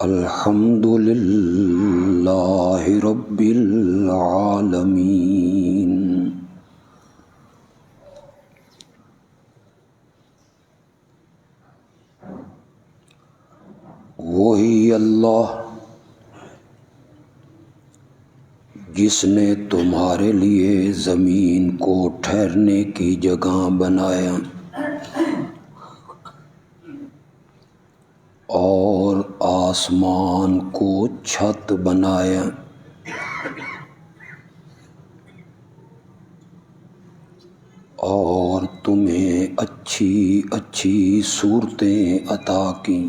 الحمد للہ رب العالمین، وہی اللہ جس نے تمہارے لیے زمین کو ٹھہرنے کی جگہ بنایا اور آسمان کو چھت بنایا، اور تمہیں اچھی اچھی صورتیں عطا کیں،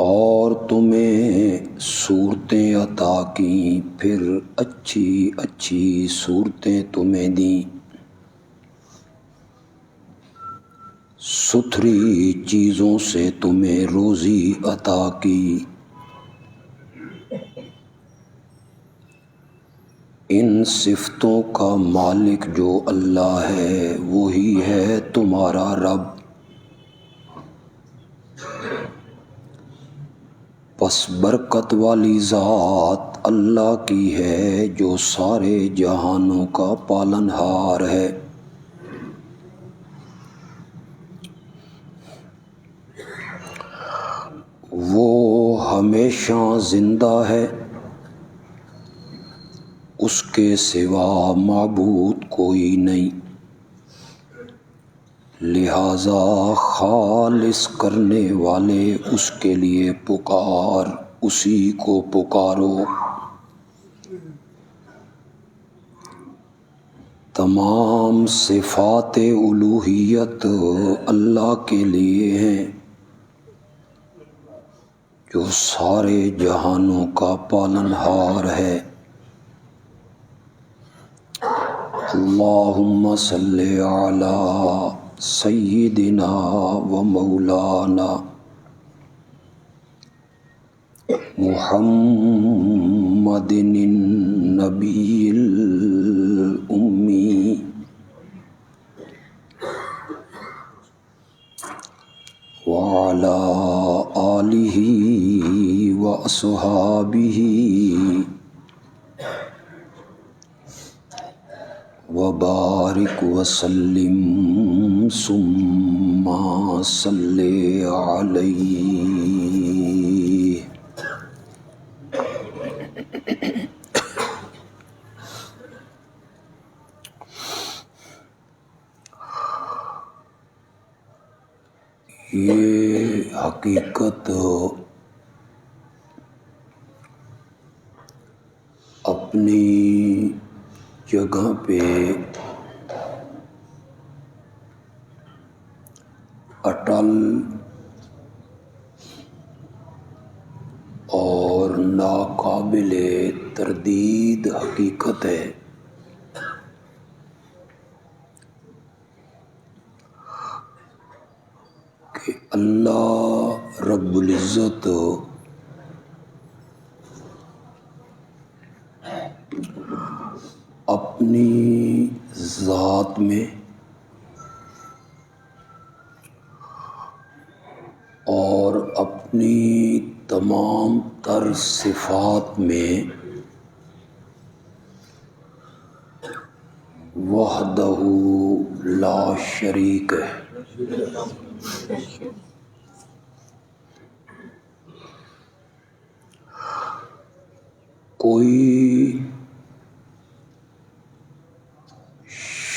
اور تمہیں صورتیں عطا کیں، پھر اچھی اچھی صورتیں تمہیں دیں، ستھری چیزوں سے تمہیں روزی عطا کی۔ ان صفتوں کا مالک جو اللہ ہے وہی ہے تمہارا رب، پس برکت والی ذات اللہ کی ہے جو سارے جہانوں کا پالنہار ہے۔ وہ ہمیشہ زندہ ہے، اس کے سوا معبود کوئی نہیں، لہذا خالص کرنے والے اس کے لیے پکار، اسی کو پکارو۔ تمام صفات الوہیت اللہ کے لیے ہیں جو سارے جہانوں کا پالنہار ہے۔ اللہم صلی علی سیدنا و مولانا محمد النبی الأمی وعلی آلہ و اصحابہ وبارک وسلم ثم صلی علیہ۔ یہ حقیقت اپنی جگہ پہ اٹل اور ناقابل تردید حقیقت ہے کہ اللہ رب العزت اپنی ذات میں اور اپنی تمام تر صفات میں وحدہ لا شریک ہے۔ کوئی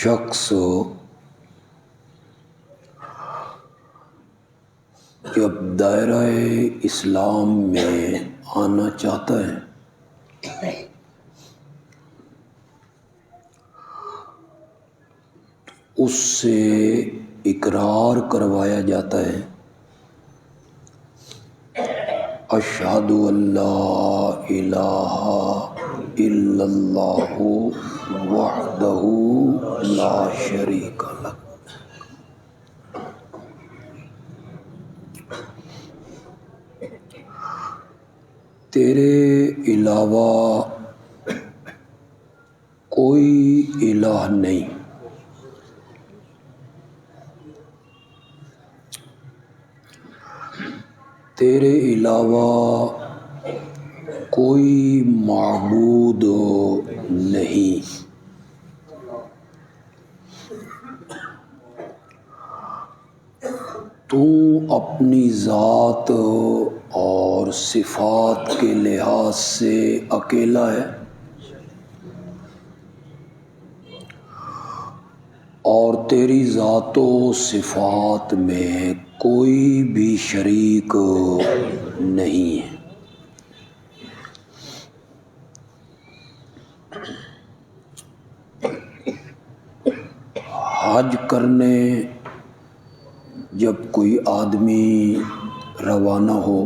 شخص جب دائرہ اسلام میں آنا چاہتا ہے اس سے اقرار کروایا جاتا ہے اشہد ان لا الہ الا اللہ وحدہ لا شریک لہ۔ تیرے علاوہ کوئی الہ نہیں، تیرے علاوہ کوئی معبود نہیں۔ تو اپنی ذات اور صفات کے لحاظ سے اکیلا ہے، اور تیری ذات و صفات میں کوئی بھی شریک نہیں ہے۔ حج کرنے جب کوئی آدمی روانہ ہو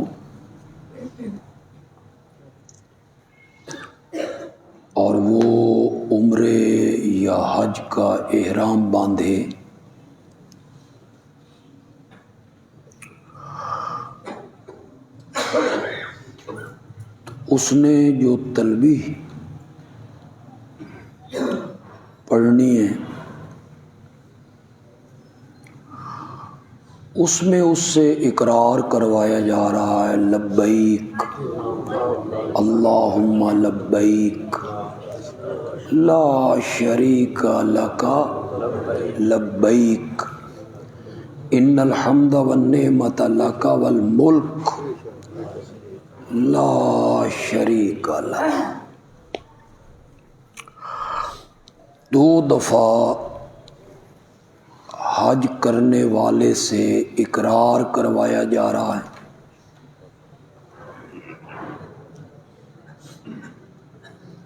اور وہ عمرے یا حج کا احرام باندھے، اس نے جو تلبیہ پڑھنی ہے اس میں اس سے اقرار کروایا جا رہا ہے، لبیک اللہم لبیک لا شریک لک لبیک ان الحمد والنعمت لک والملک لا شریک لک۔ 2 دفعہ حج کرنے والے سے اقرار کروایا جا رہا ہے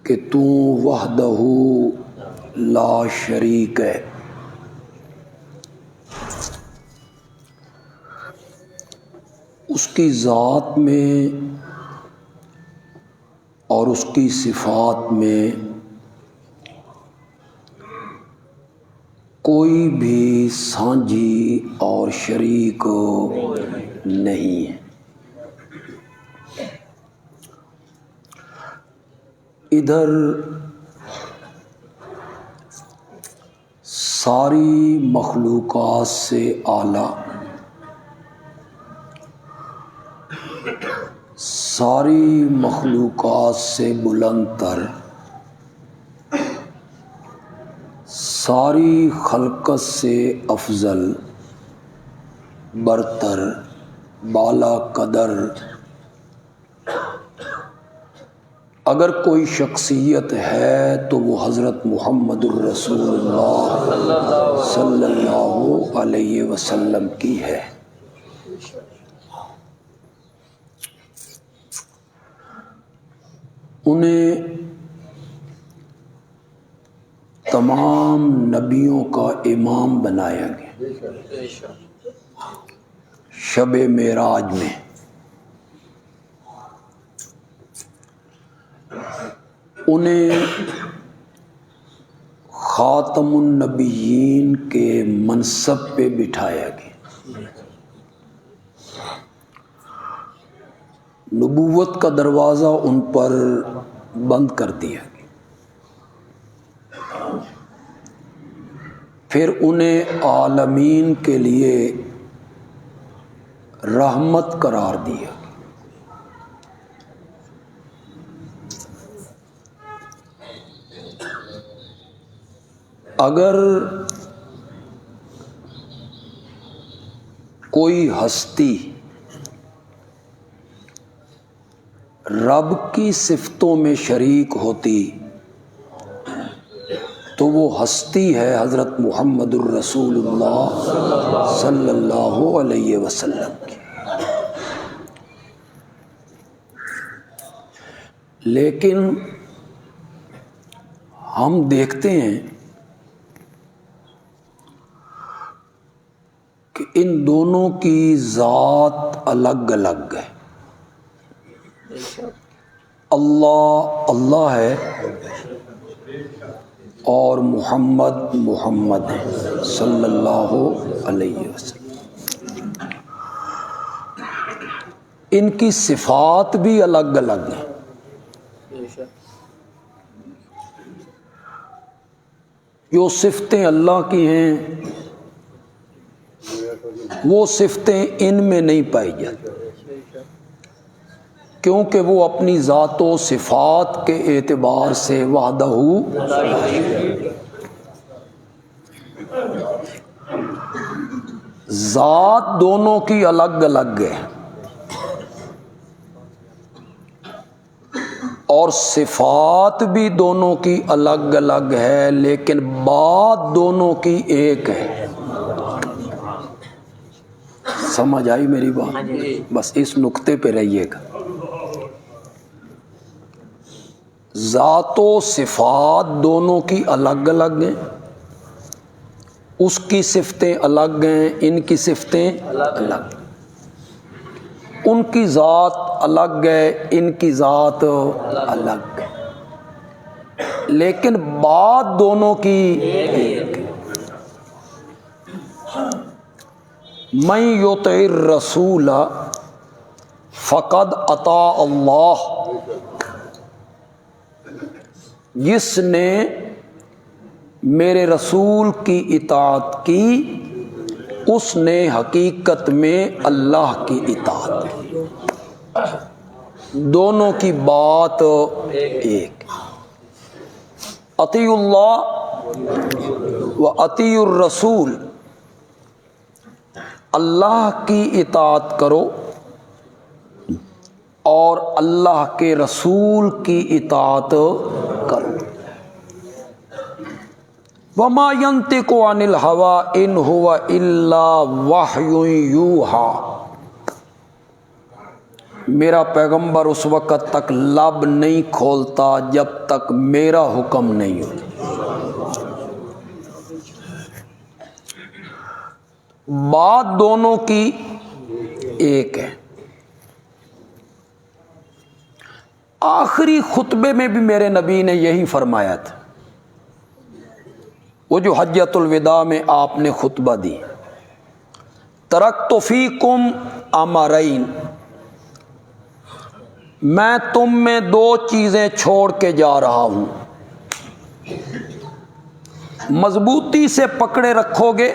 کہ تو وحدہ لا شریک ہے۔ اس کی ذات میں اور اس کی صفات میں کوئی بھی سانجھی اور شریک نہیں ہے۔ ادھر ساری مخلوقات سے اعلیٰ، ساری مخلوقات سے بلند تر، ساری خلقت سے افضل، برتر، بالا قدر اگر کوئی شخصیت ہے تو وہ حضرت محمد الرسول اللہ صلی اللہ علیہ وسلم کی ہے۔ انہیں تمام نبیوں کا امام بنایا گیا۔ شب معراج میں انہیں خاتم النبیین کے منصب پہ بٹھایا گیا۔ نبوت کا دروازہ ان پر بند کر دیا گیا۔ پھر انہیں عالمین کے لیے رحمت قرار دیا۔ اگر کوئی ہستی رب کی صفتوں میں شریک ہوتی تو وہ ہستی ہے حضرت محمد الرسول اللہ صلی اللہ علیہ وسلم کی۔ لیکن ہم دیکھتے ہیں کہ ان دونوں کی ذات الگ الگ ہے۔ اللہ اللہ ہے اور محمد محمد ہے صلی اللہ علیہ وسلم۔ ان کی صفات بھی الگ الگ ہیں۔ جو صفتیں اللہ کی ہیں وہ صفتیں ان میں نہیں پائی جاتی۔ کیونکہ وہ اپنی ذات و صفات کے اعتبار سے وحدہ ذات دونوں کی الگ الگ ہے اور صفات بھی دونوں کی الگ الگ ہے، لیکن بات دونوں کی ایک ہے۔ سمجھ آئی میری بات؟ بس اس نقطے پہ رہیے گا۔ ذات و صفات دونوں کی الگ الگ ہیں، اس کی صفتیں الگ ہیں، ان کی صفتیں الگ، ان کی ذات الگ ہے، ان کی ذات الگ ہے، لیکن بات دونوں کی ایک ہے۔ من یطع الرسول فقد اطاع اللہ، جس نے میرے رسول کی اطاعت کی اس نے حقیقت میں اللہ کی اطاعت کی، دونوں کی بات ایک۔ اطیعوا اللہ و اطیعوا الرسول، اللہ کی اطاعت کرو اور اللہ کے رسول کی اطاعت کرو۔ وما ينطق عن الهوى ان هو الا وحی یوحی، میرا پیغمبر اس وقت تک لب نہیں کھولتا جب تک میرا حکم نہیں ہوتا۔ بات دونوں کی ایک ہے۔ آخری خطبے میں بھی میرے نبی نے یہی فرمایا تھا، وہ جو حجۃ الوداع میں آپ نے خطبہ دی، ترکت فیکم امرین، میں تم میں دو چیزیں چھوڑ کے جا رہا ہوں، مضبوطی سے پکڑے رکھو گے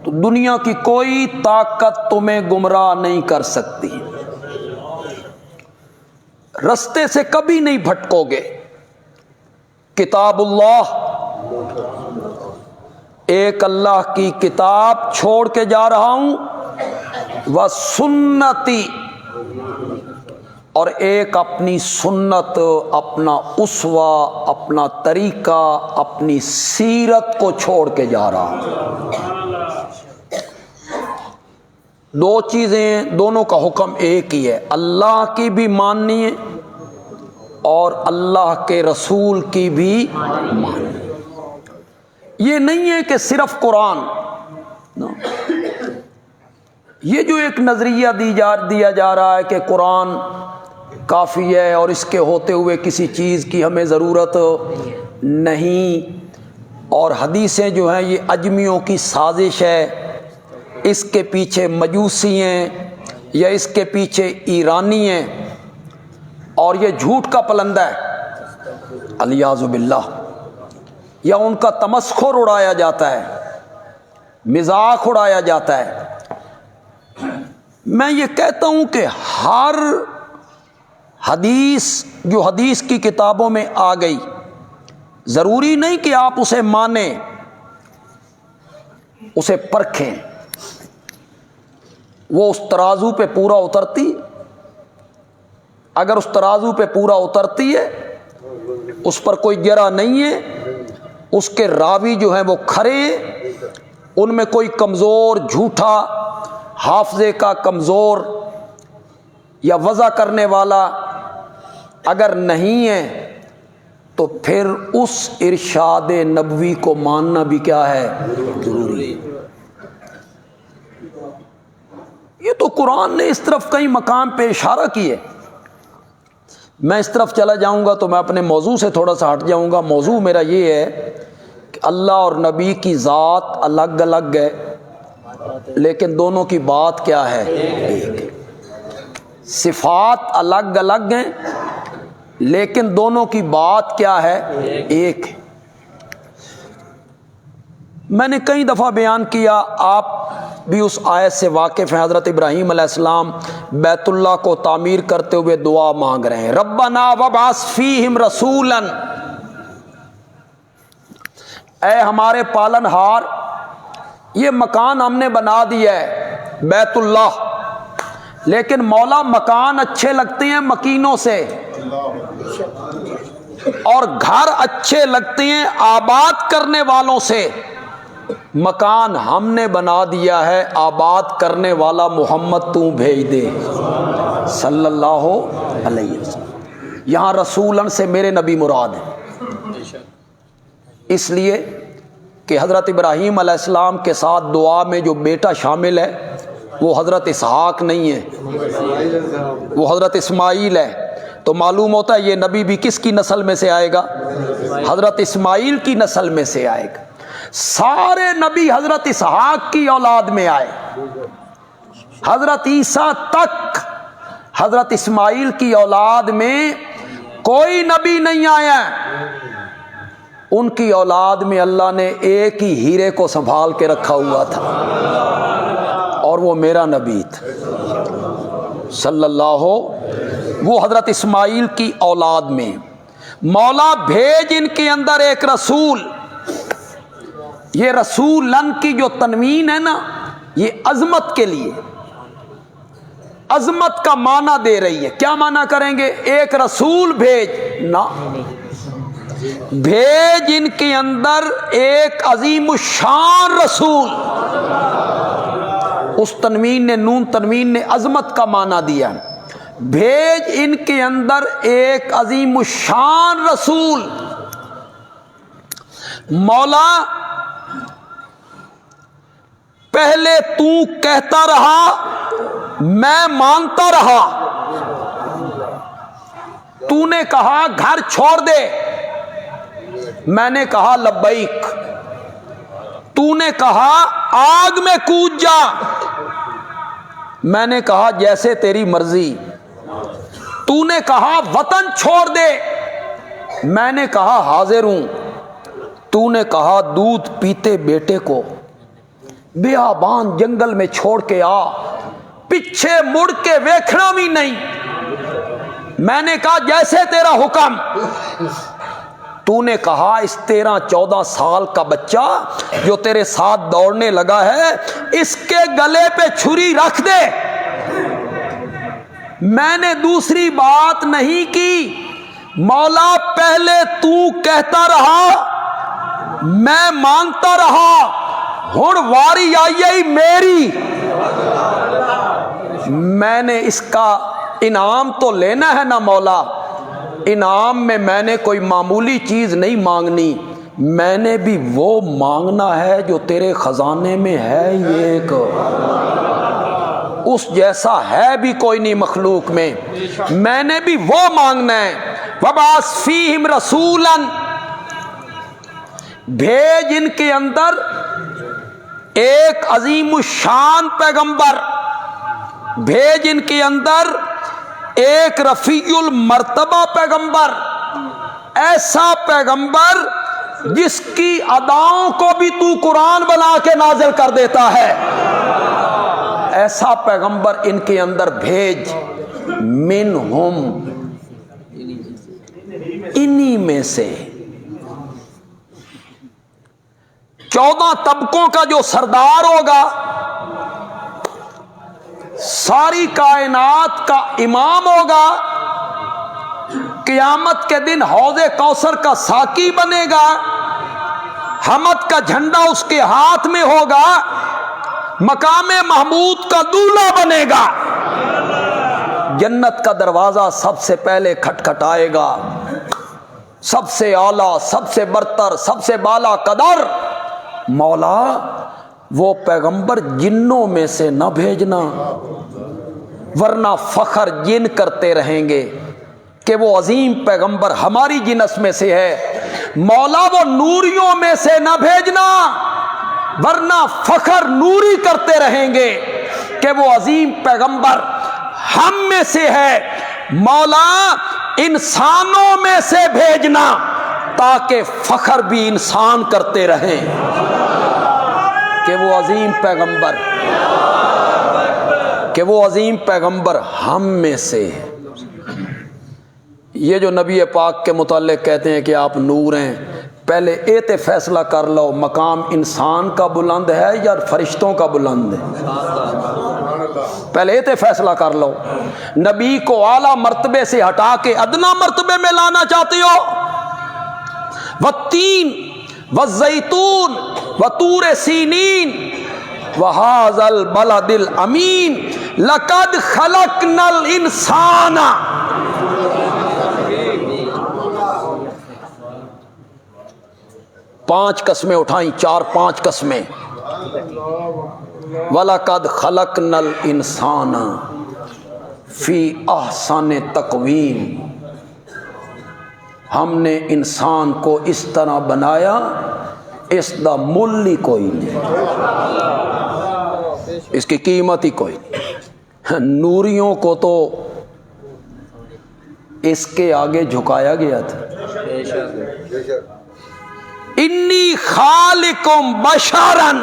تو دنیا کی کوئی طاقت تمہیں گمراہ نہیں کر سکتی، رستے سے کبھی نہیں بھٹکو گے۔ کتاب اللہ، ایک اللہ کی کتاب چھوڑ کے جا رہا ہوں، و سنتی، اور ایک اپنی سنت، اپنا اسوہ، اپنا طریقہ، اپنی سیرت کو چھوڑ کے جا رہا ہوں۔ دو چیزیں، دونوں کا حکم ایک ہی ہے، اللہ کی بھی ماننی ہے اور اللہ کے رسول کی بھی ماننی۔ یہ نہیں ہے کہ صرف قرآن، یہ جو ایک نظریہ دیا جا رہا ہے کہ قرآن کافی ہے اور اس کے ہوتے ہوئے کسی چیز کی ہمیں ضرورت نہیں، اور حدیثیں جو ہیں یہ اجمیوں کی سازش ہے، اس کے پیچھے مجوسی ہیں یا اس کے پیچھے ایرانی ہیں، اور یہ جھوٹ کا پلندہ ہے الیاذ باللہ، یا ان کا تمسخر اڑایا جاتا ہے، مذاق اڑایا جاتا ہے۔ میں یہ کہتا ہوں کہ ہر حدیث جو حدیث کی کتابوں میں آ گئی، ضروری نہیں کہ آپ اسے مانیں، اسے پرکھیں، وہ اس ترازو پہ پورا اترتی، اگر اس ترازو پہ پورا اترتی ہے، اس پر کوئی گرہ نہیں ہے، اس کے راوی جو ہیں وہ کھرے ہیں، ان میں کوئی کمزور، جھوٹا، حافظے کا کمزور یا وضع کرنے والا اگر نہیں ہے، تو پھر اس ارشاد نبوی کو ماننا بھی کیا ہے؟ ضروری ہے۔ یہ تو قرآن نے اس طرف کئی مقام پہ اشارہ کیے۔ میں اس طرف چلا جاؤں گا تو میں اپنے موضوع سے تھوڑا سا ہٹ جاؤں گا۔ موضوع میرا یہ ہے کہ اللہ اور نبی کی ذات الگ الگ ہے، لیکن دونوں کی بات کیا ہے؟ ایک۔ صفات الگ الگ ہیں، لیکن دونوں کی بات کیا ہے؟ ایک۔ میں نے کئی دفعہ بیان کیا، آپ بھی اس آیت سے واقف ہیں۔ حضرت ابراہیم علیہ السلام بیت اللہ کو تعمیر کرتے ہوئے دعا مانگ رہے ہیں، ربنا وابعث فیہم رسولا، اے ہمارے پالن ہار، یہ مکان ہم نے بنا دیا ہے بیت اللہ، لیکن مولا مکان اچھے لگتے ہیں مکینوں سے، اور گھر اچھے لگتے ہیں آباد کرنے والوں سے، مکان ہم نے بنا دیا ہے، آباد کرنے والا محمد تو بھیج دے صلی اللہ علیہ وسلم۔ یہاں رسولن سے میرے نبی مراد ہے، اس لیے کہ حضرت ابراہیم علیہ السلام کے ساتھ دعا میں جو بیٹا شامل ہے وہ حضرت اسحاق نہیں ہے، وہ حضرت اسماعیل ہے۔ تو معلوم ہوتا ہے یہ نبی بھی کس کی نسل میں سے آئے گا؟ حضرت اسماعیل کی نسل میں سے آئے گا۔ سارے نبی حضرت اسحاق کی اولاد میں آئے، حضرت عیسیٰ تک حضرت اسماعیل کی اولاد میں کوئی نبی نہیں آیا۔ ان کی اولاد میں اللہ نے ایک ہی ہیرے کو سنبھال کے رکھا ہوا تھا، اور وہ میرا نبی تھا صلی اللہ، وہ حضرت اسماعیل کی اولاد میں۔ مولا بھیج ان کے اندر ایک رسول، یہ رسولن کی جو تنوین ہے نا، یہ عظمت کے لیے، عظمت کا معنی دے رہی ہے۔ کیا معنی کریں گے؟ ایک رسول بھیج نہ، بھیج ان کے اندر ایک عظیم الشان رسول۔ اس تنوین نے، نون تنوین نے عظمت کا معنی دیا، بھیج ان کے اندر ایک عظیم الشان رسول۔ مولا پہلے تو کہتا رہا، میں مانتا رہا، تو نے کہا گھر چھوڑ دے، میں نے کہا لبیک، تو نے کہا آگ میں کود جا، میں نے کہا جیسے تیری مرضی، تو نے کہا وطن چھوڑ دے، میں نے کہا حاضر ہوں، تو نے کہا دودھ پیتے بیٹے کو بیابان جنگل میں چھوڑ کے آ، پیچھے مڑ کے ویکھنا بھی نہیں، میں نے کہا جیسے تیرا حکم، تو نے کہا اس 13-14 سال کا بچہ جو تیرے ساتھ دوڑنے لگا ہے، اس کے گلے پہ چھری رکھ دے۔ میں نے دوسری بات نہیں کی، مولا پہلے تو کہتا رہا، میں مانتا رہا، ہن واری آئی میری، میں نے اس کا انعام تو لینا ہے نا مولا، انعام میں نے کوئی معمولی چیز نہیں مانگنی، میں نے بھی وہ مانگنا ہے جو تیرے خزانے میں ہے، یہ ایک اس جیسا ہے بھی کوئی نہیں مخلوق میں نے بھی وہ مانگنا ہے۔ وَبَعَثْ فِيهِمْ رَسُولًا، بھیج ان کے اندر ایک عظیم الشان پیغمبر، بھیج ان کے اندر ایک رفیع المرتبہ پیغمبر، ایسا پیغمبر جس کی اداؤں کو بھی تو قرآن بنا کے نازل کر دیتا ہے، ایسا پیغمبر ان کے اندر بھیج، منہم، انہی میں سے 14 طبقوں کا جو سردار ہوگا، ساری کائنات کا امام ہوگا، قیامت کے دن حوض کوثر کا ساقی بنے گا، حمد کا جھنڈا اس کے ہاتھ میں ہوگا، مقام محمود کا دولہا بنے گا، جنت کا دروازہ سب سے پہلے کھٹکھٹائے گا، سب سے اعلیٰ، سب سے برتر، سب سے بالا قدر، مولا وہ پیغمبر جنوں میں سے نہ بھیجنا، ورنہ فخر جن کرتے رہیں گے کہ وہ عظیم پیغمبر ہماری جنس میں سے ہے، مولا وہ نوریوں میں سے نہ بھیجنا، ورنہ فخر نوری کرتے رہیں گے کہ وہ عظیم پیغمبر ہم میں سے ہے، مولا انسانوں میں سے بھیجنا تاکہ فخر بھی انسان کرتے رہیں۔ کہ وہ عظیم پیغمبر ہم میں سے ہے۔ یہ جو نبی پاک کے متعلق کہتے ہیں کہ آپ نور ہیں، پہلے ایتے فیصلہ کر لو مقام انسان کا بلند ہے یا فرشتوں کا بلند ہے؟ پہلے ایتے فیصلہ کر لو۔ نبی کو اعلیٰ مرتبے سے ہٹا کے ادنا مرتبے میں لانا چاہتے ہو؟ والتین والزیتون وطور سینین وہذا البلد الامین لقد خلقنا الانسان۔ پانچ قسمیں اٹھائیں، 4-5 قسمیں۔ وَلَقَدْ خَلَقْنَا الْإِنسَانَ فِي أَحْسَنِ تَقْوِيمٍ، ہم نے انسان کو اس طرح بنایا اس دا مل ہی کوئی نہیں، اس کی قیمت ہی کوئی نہیں۔ نوریوں کو تو اس کے آگے جھکایا گیا تھا۔ انی خالقم بشرن،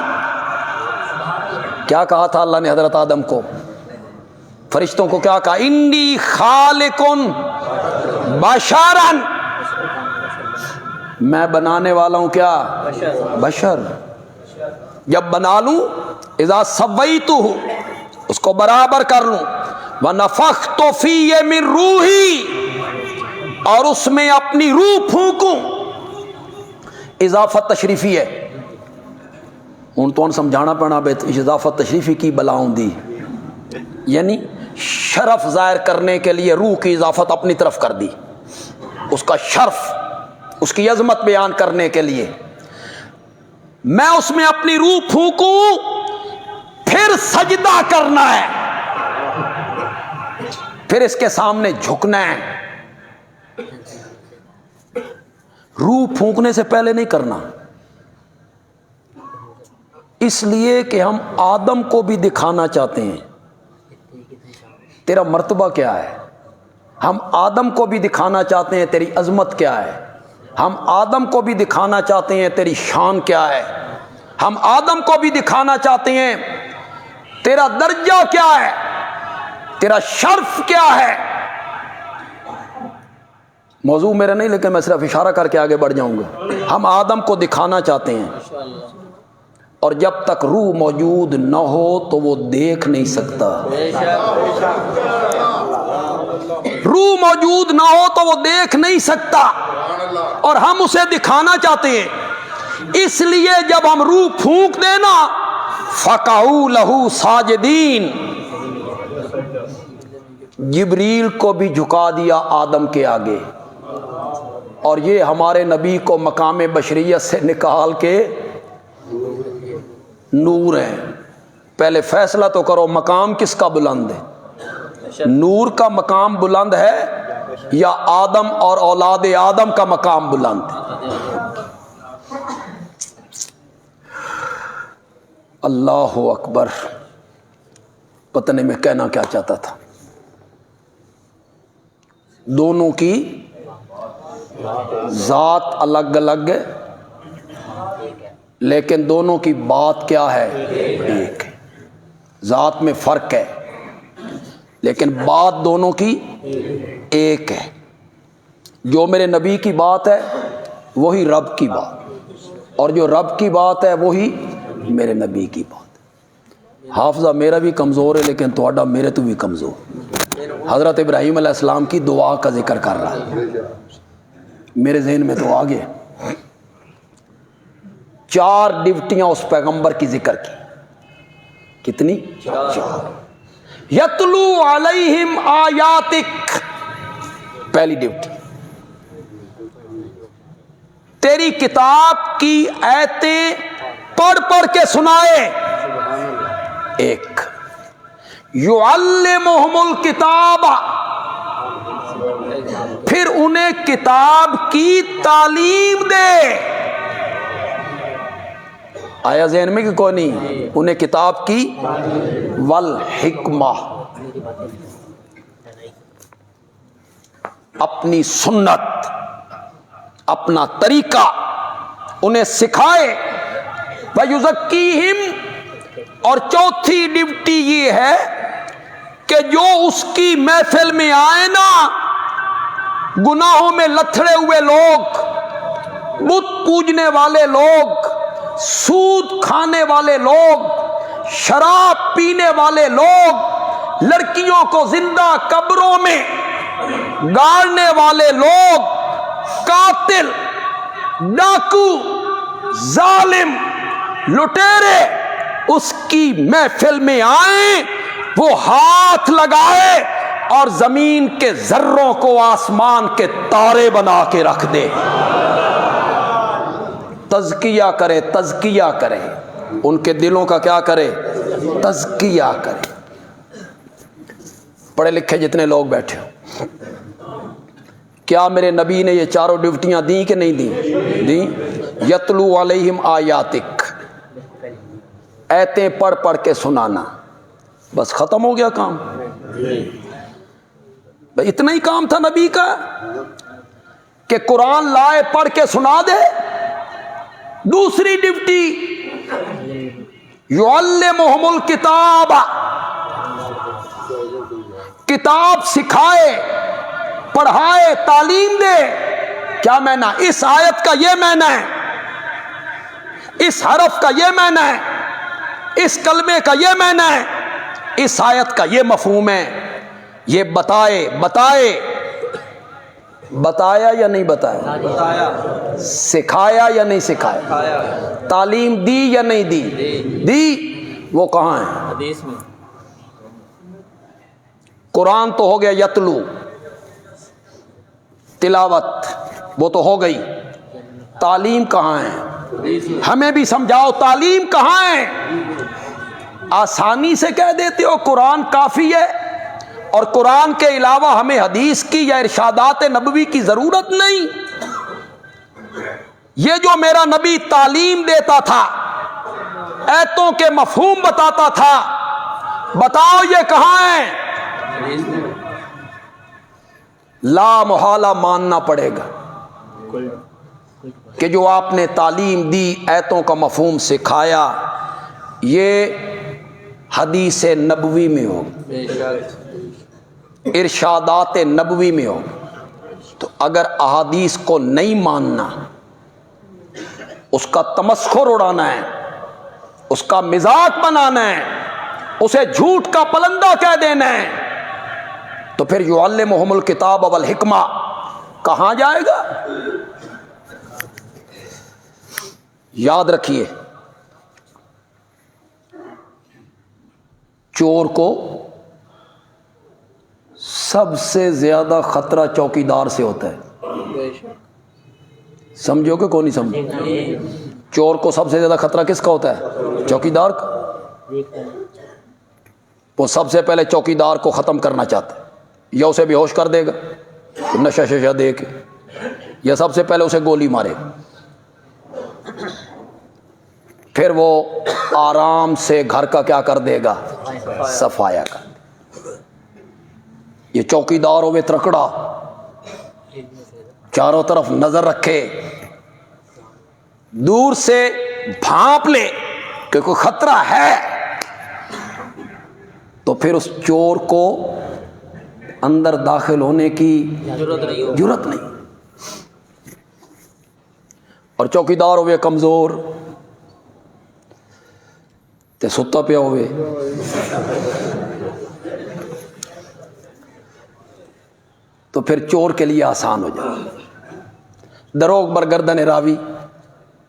کیا کہا تھا اللہ نے حضرت آدم کو؟ فرشتوں کو کیا کہا؟ انی خالقن بشرن، میں بنانے والا ہوں کیا؟ بشر۔ جب بنا لوں، اذا سویتہ، اس کو برابر کر لوں، ونفخت فیہ من روحی، اور اس میں اپنی روح پھونکوں۔ اضافت تشریفی ہے، ہوں تو سمجھانا پڑنا بے اضافت تشریفی کی بلاؤں دی، یعنی شرف ظاہر کرنے کے لیے روح کی اضافت اپنی طرف کر دی، اس کا شرف، اس کی عظمت بیان کرنے کے لیے میں اس میں اپنی روح پھونکوں، پھر سجدہ کرنا ہے، پھر اس کے سامنے جھکنا ہے۔ روح پھونکنے سے پہلے نہیں کرنا، اس لیے کہ ہم آدم کو بھی دکھانا چاہتے ہیں تیرا مرتبہ کیا ہے، ہم آدم کو بھی دکھانا چاہتے ہیں تیری عظمت کیا ہے، ہم آدم کو بھی دکھانا چاہتے ہیں تیری شان کیا ہے، ہم آدم کو بھی دکھانا چاہتے ہیں تیرا درجہ کیا ہے، تیرا شرف کیا ہے۔ موضوع میرا نہیں، لیکن میں صرف اشارہ کر کے آگے بڑھ جاؤں گا۔ ہم آدم کو دکھانا چاہتے ہیں، اور جب تک روح موجود نہ ہو تو وہ دیکھ نہیں سکتا۔ روح موجود نہ ہو تو وہ دیکھ نہیں سکتا، اور ہم اسے دکھانا چاہتے ہیں، اس لیے جب ہم روح پھونک دینا فَقَعُوا لَهُ سَاجِدِينَ، جبریل کو بھی جھکا دیا آدم کے آگے، اور یہ ہمارے نبی کو مقام بشریت سے نکال کے نور ہیں۔ پہلے فیصلہ تو کرو مقام کس کا بلند ہے؟ نور کا مقام بلند ہے یا آدم اور اولاد آدم کا مقام بلند ہے؟ اللہ اکبر، پتہ نہیں میں کہنا کیا چاہتا تھا۔ دونوں کی ذات الگ الگ ہے، لیکن دونوں کی بات کیا ہے؟ ایک ہے۔ ذات میں فرق ہے لیکن بات دونوں کی ایک ہے۔ جو میرے نبی کی بات ہے وہی رب کی بات، اور جو رب کی بات ہے وہی میرے نبی کی بات۔ حافظہ میرا بھی کمزور ہے لیکن تھوڑا میرے تو بھی کمزور۔ حضرت ابراہیم علیہ السلام کی دعا کا ذکر کر رہا ہے، میرے ذہن میں تو آگے 4 ڈیوٹیاں اس پیغمبر کی ذکر کی۔ کتنی؟ 4۔ یتلو علیہم آیاتک، پہلی ڈیوٹی، تیری کتاب کی آیتیں پڑھ پڑھ کے سنائے۔ ایک، یعلمہم الکتاب، پھر انہیں کتاب کی تعلیم دے۔ آیا ذہن میں کہ کوئی نہیں؟ انہیں کتاب کی والحکمہ، اپنی سنت، اپنا طریقہ انہیں سکھائے، وَيُزَكِّيهِمْ، اور چوتھی ڈیوٹی یہ ہے کہ جو اس کی محفل میں آئے نا، گناہوں میں لتھڑے ہوئے لوگ، بت پوجنے والے لوگ، سود کھانے والے لوگ، شراب پینے والے لوگ، لڑکیوں کو زندہ قبروں میں گاڑنے والے لوگ، قاتل، ڈاکو، ظالم، لٹیرے اس کی محفل میں آئیں، وہ ہاتھ لگائے اور زمین کے ذروں کو آسمان کے تارے بنا کے رکھ دے، تزکیہ کرے، تزکیہ کرے، ان کے دلوں کا کیا کرے؟ تزکیہ کرے۔ پڑھے لکھے جتنے لوگ بیٹھے ہو، کیا میرے نبی نے یہ چاروں ڈیوٹیاں دیں کہ نہیں دیں؟ دیں۔ یتلو علیہم آیاتک، ایتیں پڑھ پڑھ کے سنانا، بس ختم ہو گیا کام۔ بھئی اتنا ہی کام تھا نبی کا کہ قرآن لائے پڑھ کے سنا دے؟ دوسری ڈیوٹی یعلمہم الکتاب، کتاب سکھائے، پڑھائے، تعلیم دے۔ کیا معنی؟ اس آیت کا یہ معنی ہے، اس حرف کا یہ معنی ہے، اس کلمے کا یہ معنی ہے، اس آیت کا یہ مفہوم ہے، یہ بتائے۔ بتایا یا نہیں بتایا؟ سکھایا یا نہیں سکھایا؟ تعلیم دی یا نہیں دی؟ دی۔ وہ کہاں ہے؟ حدیث میں۔ قرآن تو ہو گیا یتلو، تلاوت وہ تو ہو گئی، تعلیم کہاں ہے؟ ہمیں بھی سمجھاؤ تعلیم کہاں ہے؟ آسانی سے کہہ دیتے ہو قرآن کافی ہے، اور قرآن کے علاوہ ہمیں حدیث کی یا ارشادات نبوی کی ضرورت نہیں۔ یہ جو میرا نبی تعلیم دیتا تھا، ایتوں کے مفہوم بتاتا تھا، بتاؤ یہ کہاں ہے؟ لا محالہ ماننا پڑے گا کہ جو آپ نے تعلیم دی، ایتوں کا مفہوم سکھایا، یہ حدیث نبوی میں ہو، ارشادات نبوی میں ہو۔ تو اگر احادیث کو نہیں ماننا، اس کا تمسخر اڑانا ہے، اس کا مذاق بنانا ہے، اسے جھوٹ کا پلندہ کہہ دینا ہے، تو پھر یعلمہم الکتاب والحکمہ کہاں جائے گا؟ یاد رکھیے، چور کو سب سے زیادہ خطرہ چوکیدار سے ہوتا ہے۔ سمجھو کہ کوئی نہیں سمجھو؟ چور کو سب سے زیادہ خطرہ کس کا ہوتا ہے؟ چوکیدار کا۔ وہ سب سے پہلے چوکیدار کو ختم کرنا چاہتا ہے، یا اسے بے ہوش کر دے گا نشہ ششہ دے کے، یا سب سے پہلے اسے گولی مارے گا، پھر وہ آرام سے گھر کا کیا کر دے گا؟ صفایا کر۔ یہ چوکیدار ہوئے ترکڑا، چاروں طرف نظر رکھے، دور سے بھانپ لے کہ کوئی خطرہ ہے، تو پھر اس چور کو اندر داخل ہونے کی جرات نہیں۔ اور چوکیدار ہوئے کمزور تے ستا پیا ہوئے، تو پھر چور کے لیے آسان ہو جائے۔ دروغ بر گردن راوی،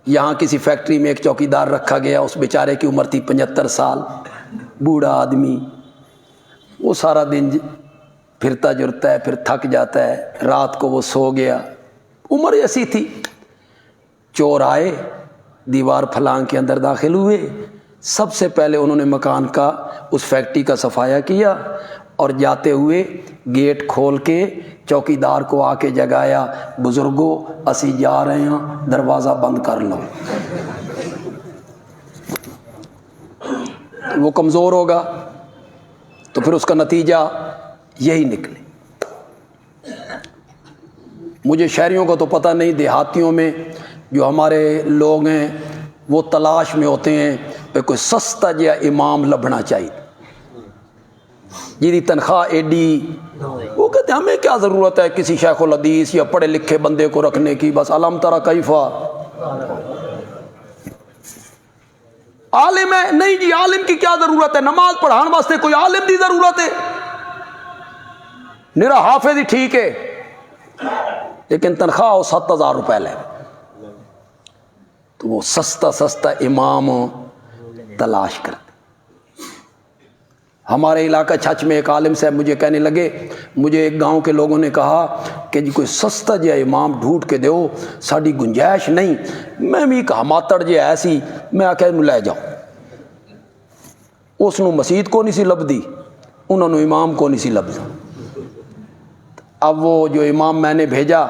یہاں کسی فیکٹری میں ایک چوکیدار رکھا گیا، اس بیچارے کی عمر تھی 75 سال، بوڑھا آدمی، وہ سارا دن پھرتا جرتا ہے، پھر تھک جاتا ہے، رات کو وہ سو گیا، عمر ایسی تھی۔ چور آئے، دیوار پھلانگ کے اندر داخل ہوئے، سب سے پہلے انہوں نے مکان کا، اس فیکٹری کا صفایا کیا، اور جاتے ہوئے گیٹ کھول کے چوکیدار کو آ کے جگایا، بزرگو اسی جا رہے ہیں، دروازہ بند کر لو۔ وہ کمزور ہوگا تو پھر اس کا نتیجہ یہی نکلے۔ مجھے شہریوں کو تو پتہ نہیں، دیہاتیوں میں جو ہمارے لوگ ہیں وہ تلاش میں ہوتے ہیں کہ کوئی سستا جہا امام لبھنا چاہیے جی تنخواہ ایڈی، وہ کہتے ہیں ہمیں کیا ضرورت ہے کسی شیخ الحدیث یا پڑھے لکھے بندے کو رکھنے کی، بس علم ترى کیفا عالم ہے نہیں جی، عالم کی کیا ضرورت ہے، نماز پڑھان واسطے کوئی عالم دی ضرورت ہے، میرا حافظ ہی ٹھیک ہے لیکن تنخواہ 7,000 روپے لے، تو وہ سستا امام تلاش کرتے۔ ہمارے علاقہ چھچ میں ایک عالم صاحب مجھے کہنے لگے، مجھے ایک گاؤں کے لوگوں نے کہا کہ جی کوئی سستا جہا امام ڈھونڈ کے دیو، ساڑی گنجائش نہیں، میں بھی کہا ماتڑ جہا ایسی، میں آکھے انہوں لے جاؤ، اس نو مسجد کو نہیں سی لب دی، انہوں نے امام کو نہیں سی لب دی۔ اب وہ جو امام میں نے بھیجا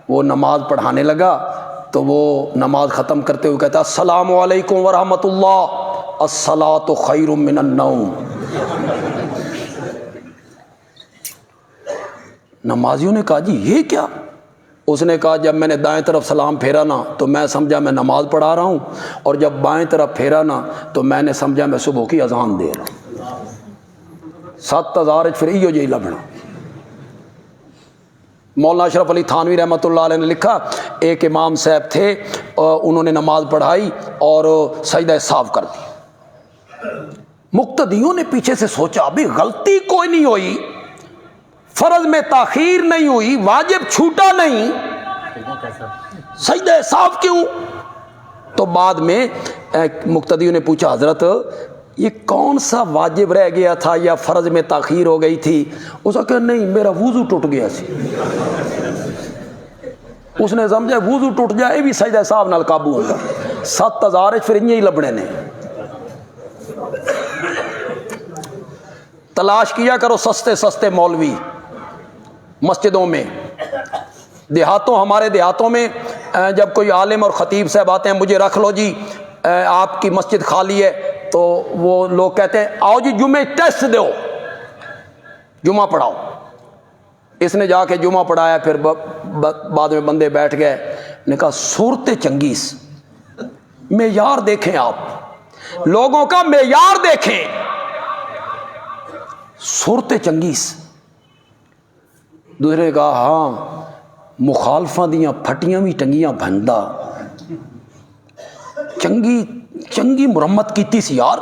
وہ نماز پڑھانے لگا، تو وہ نماز ختم کرتے ہوئے کہتا السلام علیکم ورحمۃ اللہ، الصلاۃ خیر من النوم۔ نمازیوں نے کہا جی یہ کیا؟ اس نے کہا جب میں نے دائیں طرف سلام پھیرا نا تو میں سمجھا میں نماز پڑھا رہا ہوں، اور جب بائیں طرف پھیرا نا تو میں نے سمجھا میں صبح کی اذان دے رہا ہوں۔ 7,000 پھر ایو جی لبنا۔ مولانا اشرف علی تھانوی رحمۃ اللہ علیہ نے لکھا ایک امام صاحب تھے، انہوں نے نماز پڑھائی اور سجدہ صاف کر دی، مقتدیوں نے پیچھے سے سوچا ابھی غلطی کوئی نہیں ہوئی، فرض میں تاخیر نہیں ہوئی، واجب چھوٹا نہیں، سجدہ صاف کیوں؟ تو بعد میں مقتدیوں نے پوچھا حضرت یہ کون سا واجب رہ گیا تھا یا فرض میں تاخیر ہو گئی تھی؟ اس نے کہا نہیں میرا وضو ٹوٹ گیا سی۔ اس نے سمجھا وضو ٹوٹ جائے بھی سجدہ صاحب نال قابو ہوگا۔ 7,000 پھر انہیں ہی لبنے نے۔ تلاش کیا کرو سستے مولوی مسجدوں میں، ہمارے دیہاتوں میں جب کوئی عالم اور خطیب صاحب آتے ہیں مجھے رکھ لو جی آپ کی مسجد خالی ہے، تو وہ لوگ کہتے ہیں آؤ جی جمعہ ٹیسٹ دو، جمعہ پڑھاؤ۔ اس نے جا کے جمعہ پڑھایا، پھر بعد میں بندے بیٹھ گئے، نے کہا صورت چنگیز، معیار دیکھیں، آپ لوگوں کا معیار دیکھیں، صورت چنگیز۔ دوسرے نے کہا ہاں مخالفاں دیاں پھٹیاں بھی ٹنگیاں بھندا، چنگی مرمت کیتی سی یار۔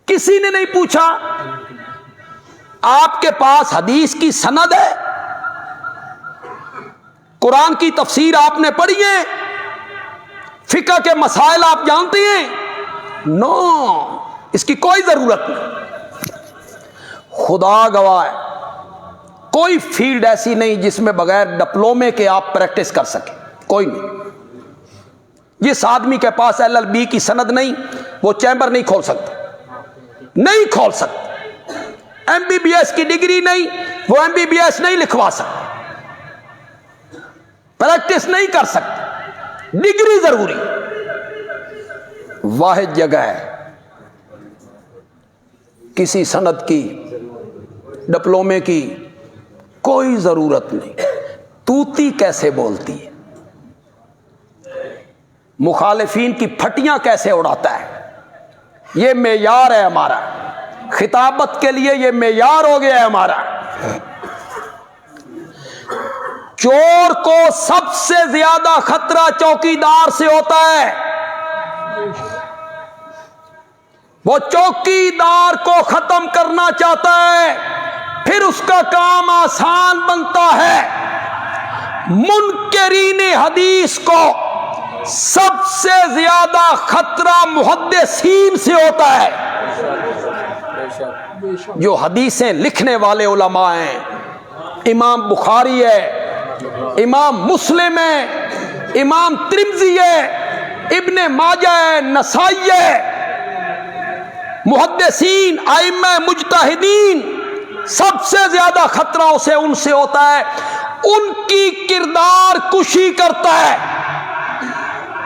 کسی نے نہیں پوچھا آپ کے پاس حدیث کی سند ہے، قرآن کی تفسیر آپ نے پڑھی ہے، فقہ کے مسائل آپ جانتے ہیں؟ نو، اس کی کوئی ضرورت نہیں۔ خدا گواہ ہے کوئی فیلڈ ایسی نہیں جس میں بغیر ڈپلومے کے آپ پریکٹس کر سکیں، کوئی نہیں۔ جس آدمی کے پاس LLB کی سند نہیں وہ چیمبر نہیں کھول سکتا، MBBS کی ڈگری نہیں وہ MBBS نہیں لکھوا سکتا، پریکٹس نہیں کر سکتا، ڈگری ضروری۔ واحد جگہ ہے کسی سند کی، ڈپلومے کی کوئی ضرورت نہیں۔ توتی کیسے بولتی ہے، مخالفین کی پھٹیاں کیسے اڑاتا ہے، یہ معیار ہے ہمارا، خطابت کے لیے یہ معیار ہو گیا ہے ہمارا۔ چور کو سب سے زیادہ خطرہ چوکیدار سے ہوتا ہے، وہ چوکیدار کو ختم کرنا چاہتا ہے، پھر اس کا کام آسان بنتا ہے۔ منکرین حدیث کو سب سے زیادہ خطرہ محدثین سے ہوتا ہے، جو حدیثیں لکھنے والے علماء ہیں۔ امام بخاری ہے، امام مسلم ہے، امام ترمذی ہے، ابن ماجہ ہے، نسائی ہے، محدثین ائمہ مجتہدین، سب سے زیادہ خطرہ اسے ان سے ہوتا ہے، ان کی کردار کشی کرتا ہے۔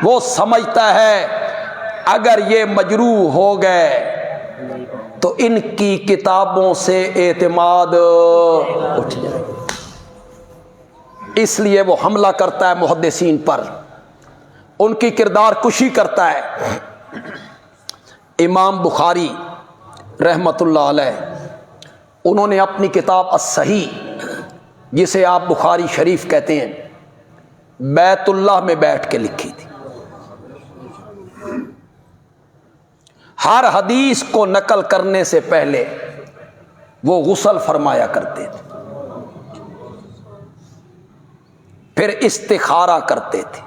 وہ سمجھتا ہے اگر یہ مجروح ہو گئے تو ان کی کتابوں سے اعتماد اٹھ جائے گا، اس لیے وہ حملہ کرتا ہے محدثین پر، ان کی کردار کشی کرتا ہے۔ امام بخاری رحمۃ اللہ علیہ، انہوں نے اپنی کتاب الصحیح، جسے آپ بخاری شریف کہتے ہیں، بیت اللہ میں بیٹھ کے لکھی تھی۔ ہر حدیث کو نقل کرنے سے پہلے وہ غسل فرمایا کرتے تھے، پھر استخارہ کرتے تھے،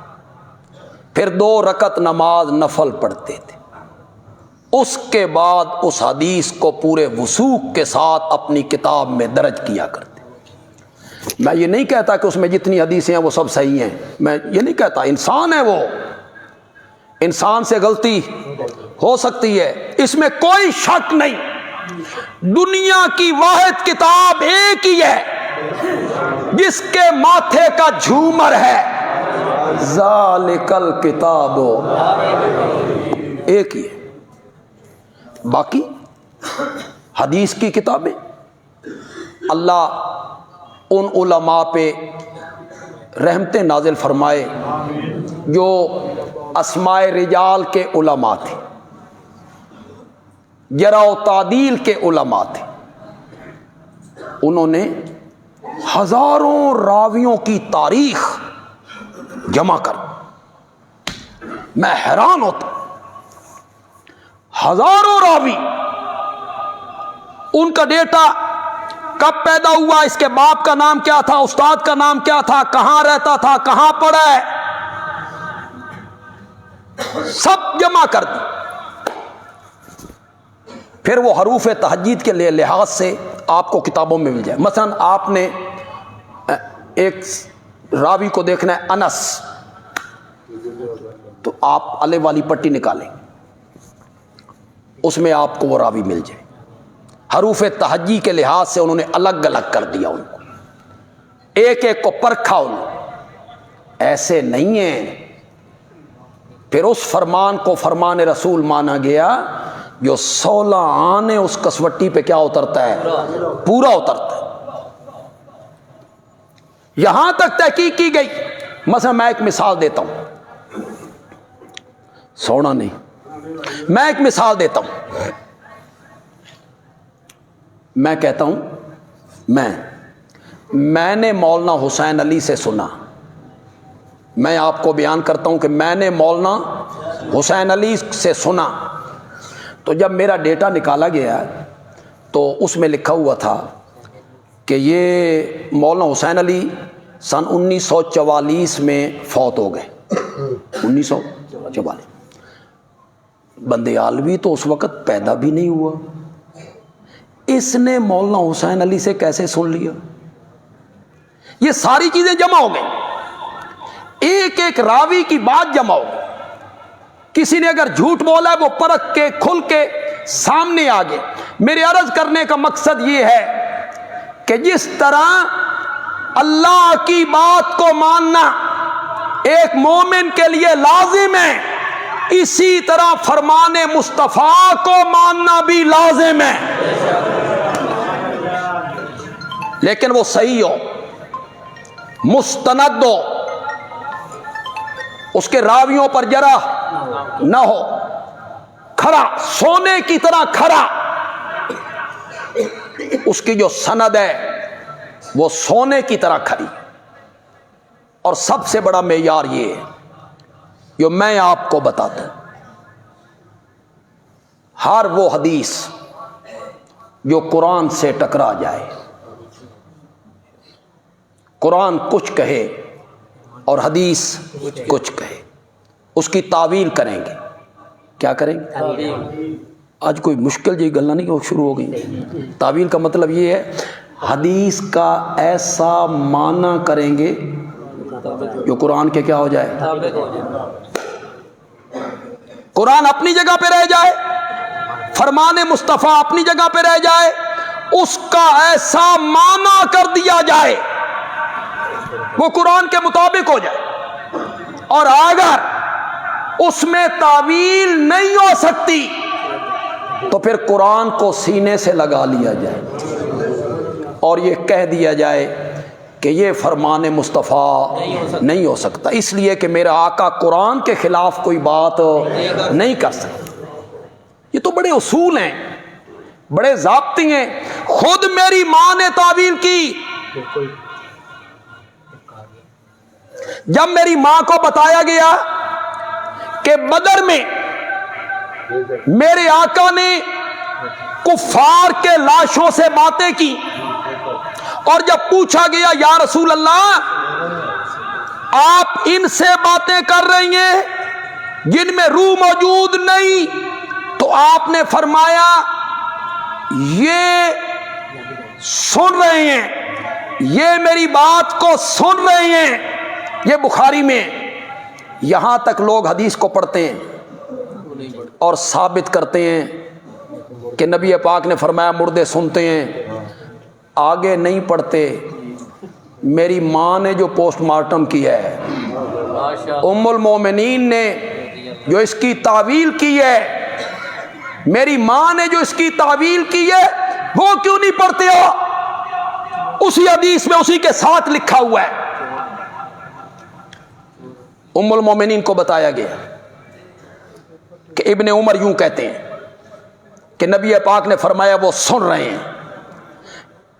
پھر 2 رکعت نماز نفل پڑھتے تھے، اس کے بعد اس حدیث کو پورے وثوق کے ساتھ اپنی کتاب میں درج کیا کرتے۔ میں یہ نہیں کہتا کہ اس میں جتنی حدیثیں ہیں وہ سب صحیح ہیں، میں یہ نہیں کہتا، انسان ہے وہ، انسان سے غلطی ہو سکتی ہے، اس میں کوئی شک نہیں۔ دنیا کی واحد کتاب ایک ہی ہے جس کے ماتھے کا جھومر ہے، ذالک الکتاب، ایک ہی ہے۔ باقی حدیث کی کتابیں، اللہ ان علماء پہ رحمتیں نازل فرمائے جو اسماء رجال کے علماء تھے، جرح و تعدیل کے علماء تھے۔ انہوں نے ہزاروں راویوں کی تاریخ جمع کر، میں حیران ہوتا، ہزاروں راوی، ان کا ڈیٹا، کب پیدا ہوا، اس کے باپ کا نام کیا تھا، استاد کا نام کیا تھا، کہاں رہتا تھا، کہاں پڑھا ہے، سب جمع کر دی۔ پھر وہ حروف تہجید کے لحاظ سے آپ کو کتابوں میں مل جائے۔ مثلا آپ نے ایک راوی کو دیکھنا ہے انس، تو آپ الف والی پٹی نکالیں، اس میں آپ کو وہ راوی مل جائے۔ حروف تہجی کے لحاظ سے انہوں نے الگ الگ کر دیا ان کو، ایک ایک کو پرکھا انہوں نے، ایسے نہیں ہیں۔ پھر اس فرمان کو فرمان رسول مانا گیا جو 16 آنے اس کسوٹی پہ کیا اترتا ہے، پورا اترتا ہے۔ یہاں تک تحقیق کی گئی۔ مثلا میں ایک مثال دیتا ہوں، سونا نہیں، میں ایک مثال دیتا ہوں۔ میں کہتا ہوں میں نے مولانا حسین علی سے سنا، میں آپ کو بیان کرتا ہوں کہ میں نے مولانا حسین علی سے سنا، تو جب میرا ڈیٹا نکالا گیا تو اس میں لکھا ہوا تھا کہ یہ مولانا حسین علی سن 1944 میں فوت ہو گئے۔ 1944، بندے عالوی تو اس وقت پیدا بھی نہیں ہوا، اس نے مولانا حسین علی سے کیسے سن لیا؟ یہ ساری چیزیں جمع ہو گئی، ایک ایک راوی کی بات جمع ہو گئی۔ کسی نے اگر جھوٹ بولا ہے وہ پرکھ کے کھل کے سامنے آ گئے۔ میرے عرض کرنے کا مقصد یہ ہے کہ جس طرح اللہ کی بات کو ماننا ایک مومن کے لیے لازم ہے، اسی طرح فرمان مصطفیٰ کو ماننا بھی لازم ہے، لیکن وہ صحیح ہو، مستند ہو، اس کے راویوں پر جرح نہ ہو، کھرا، سونے کی طرح کھرا، اس کی جو سند ہے وہ سونے کی طرح کھری۔ اور سب سے بڑا معیار یہ ہے جو میں آپ کو بتاتا ہوں، ہر وہ حدیث جو قرآن سے ٹکرا جائے، قرآن کچھ کہے اور حدیث کچھ کہے، اس کی تعویل کریں گے۔ کیا کریں گے؟ آج کوئی مشکل جی گلنا نہیں کہ شروع ہو گئی۔ تعویل کا مطلب یہ ہے حدیث کا ایسا معنی کریں گے جو قرآن کے کیا ہو جائے، قرآن اپنی جگہ پہ رہ جائے، فرمان مصطفیٰ اپنی جگہ پہ رہ جائے، اس کا ایسا معنی کر دیا جائے وہ قرآن کے مطابق ہو جائے، اور اگر اس میں تعویل نہیں ہو سکتی تو پھر قرآن کو سینے سے لگا لیا جائے اور یہ کہہ دیا جائے کہ یہ فرمان مصطفیٰ نہیں ہو سکتا، اس لیے کہ میرا آقا قرآن کے خلاف کوئی بات نہیں کر سکتا۔ یہ تو بڑے اصول ہیں، بڑے ضابطے ہیں۔ خود میری ماں نے تعویل کی۔ جب میری ماں کو بتایا گیا کہ بدر میں میرے آقا نے کفار کے لاشوں سے باتیں کی، اور جب پوچھا گیا یا رسول اللہ آپ ان سے باتیں کر رہی ہیں جن میں روح موجود نہیں، تو آپ نے فرمایا یہ سن رہے ہیں، یہ میری بات کو سن رہے ہیں۔ یہ بخاری میں، یہاں تک لوگ حدیث کو پڑھتے ہیں اور ثابت کرتے ہیں کہ نبی پاک نے فرمایا مردے سنتے ہیں، آگے نہیں پڑھتے۔ میری ماں نے جو پوسٹ مارٹم کیا ہے، ام المومنین نے جو اس کی تعویل کی ہے، میری ماں نے جو اس کی تعویل کی ہے، وہ کیوں نہیں پڑھتے ہو؟ اسی حدیث میں اسی کے ساتھ لکھا ہوا ہے۔ ام المومنین کو بتایا گیا کہ ابن عمر یوں کہتے ہیں کہ نبی پاک نے فرمایا وہ سن رہے ہیں۔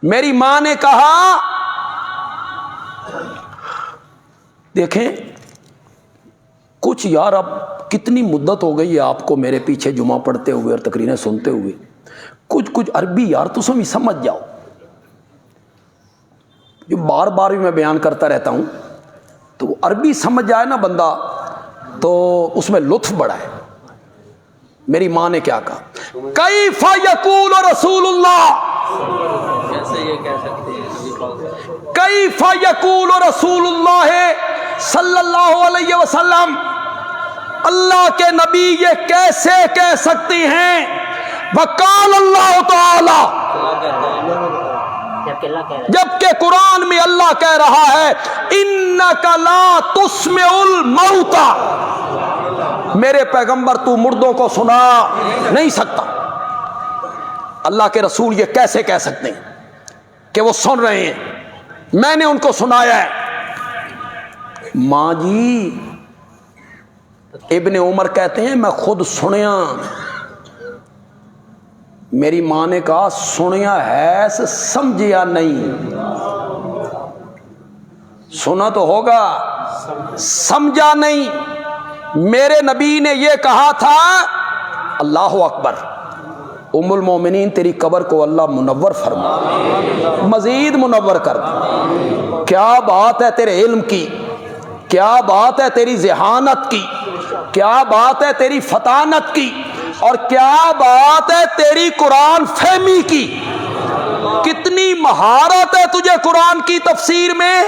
میری ماں نے کہا دیکھیں کچھ یار اب کتنی مدت ہو گئی ہے آپ کو میرے پیچھے جمعہ پڑھتے ہوئے اور تقریریں سنتے ہوئے، کچھ عربی یار تو سمجھ جاؤ۔ جو بار بار بھی میں بیان کرتا رہتا ہوں، تو وہ عربی سمجھ جائے نا بندہ تو اس میں لطف بڑا ہے۔ میری ماں نے کیا کہا، کیف یقول رسول اللہ، کیف یقول رسول اللہ صلی اللہ علیہ وسلم، اللہ کے نبی یہ کیسے کہہ سکتی ہیں، وقال اللہ تعالی، جبکہ قرآن میں اللہ کہہ رہا ہے انک لا تسمع الموتى، میرے پیغمبر تو مردوں کو سنا نہیں سکتا۔ اللہ کے رسول یہ کیسے کہہ سکتے ہیں کہ وہ سن رہے ہیں، میں نے ان کو سنایا ہے۔ ماں جی، ابن عمر کہتے ہیں میں خود سنیا۔ میری ماں نے کہا سنیا ہے سمجھیا نہیں، سنا تو ہوگا سمجھا نہیں۔ میرے نبی نے یہ کہا تھا، اللہ اکبر، ام المومنین تیری قبر کو اللہ منور فرما، مزید منور کر دے۔ کیا بات ہے تیرے علم کی، کیا بات ہے تیری ذہانت کی، کیا بات ہے تیری فطانت کی، اور کیا بات ہے تیری قرآن فہمی کی، کتنی مہارت ہے تجھے قرآن کی تفسیر میں۔